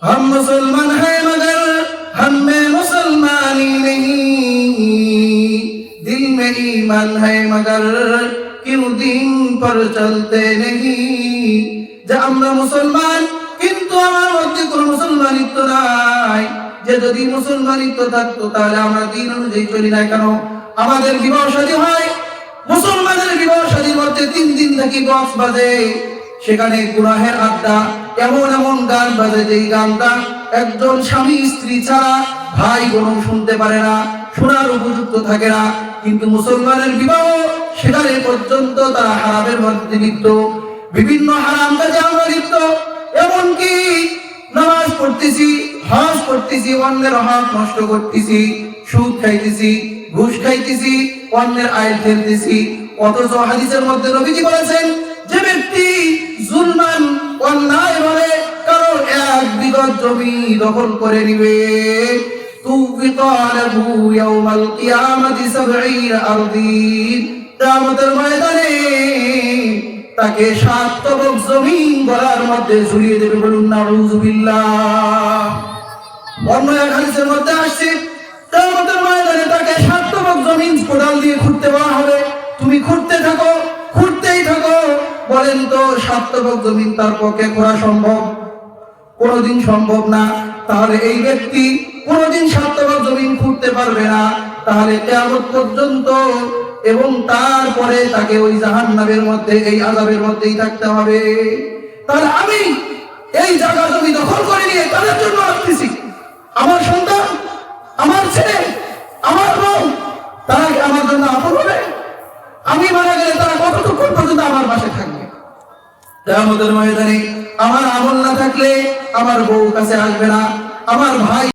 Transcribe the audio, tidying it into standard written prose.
हम मुसलमान हैं मगर हम में मुसलमानी नहीं, दिल में ईमान है मगर क्यों दिन पर चलते नहीं। যে আমরা মুসলমান কিন্তু আমার মধ্যে কোনো মুসলমানিত্ব নাই। যে যদি মুসলমানিত্ব থাকতো তাহলে আমরা দিন অনুযায়ী চলি না কেন? আমাদের বিবাহ শাদী হয়, মুসলমানের বিবাহ শাদীর মধ্যে 3 দিন থাকি বক্স বাজে, সেখানে গুনাহের আড্ডা, এমন এমন গান বাজে যেই গানটা একজন স্বামী স্ত্রী ছাড়া ভাই বোনও শুনতে পারে না, শোনার উপযুক্ত থাকে না। কিন্তু মুসলমানের বিবাহ সেখানে পর্যন্ত তারা হারামের মধ্যে লিপ্ত, বিভিন্ন হারাম কাজে আমরা লিপ্ত। এমনকি নামাজ পড়তেছি, হজ করতেছি, অন্যের হক নষ্ট করতেছি, সুদ খাইতেছি, ঘুষ খাইতেছি, অন্যের আয় ফেলতেছি। অথচ হাদিসের মধ্যে নবীজি বলেছেন, যে ব্যক্তি জুলমান অন্যায়ভাবে কারো 1 বিঘত জমি দখল করে নিবে, তুফিকালহু ইয়াউমাল কিয়ামাতি 70 আরদিন, কিয়ামতের ময়দানে তাকে 7 তবক জমিন গলার মধ্যে ঝুলিয়ে দেবে। বলুন নাউযুবিল্লাহ। অন্য এক হাদিসের মধ্যে আসছে, কিয়ামতের ময়দানে তাকে 7 তবক জমিন কোদাল দিয়ে খুঁড়তে বলা হবে। তুমি খুঁড়তে থাকো, খুঁড়তেই থাকো। বলেন তো 7 তবক জমিন তার পক্ষে খোঁড়া সম্ভব? কোনদিন সম্ভব না। তাহলে এই ব্যক্তি কোনদিন 7 তবক জমিন খুঁড়তে পারবে না। তাহলে কিয়ামত পর্যন্ত এবং তারপরে তাকে ওই জাহান্নামের মধ্যে, এই আযাবের মধ্যেই থাকতে হবে। তাহলে আমি এই জায়গা জমি দখল করে নিয়ে তাদের জন্য রাখতেছি, আমার সন্তান, আমার ছেলে, আমার বউ, তারা আমার জন্য আপন হবে? আমি মারা গেলে তারা কতক্ষণ পর্যন্ত আমার পাশে থাকবে? কিয়ামতের ময়দানে আমার আমল না থাকলে আমার বউ কাছে আসবে না, আমার ভাই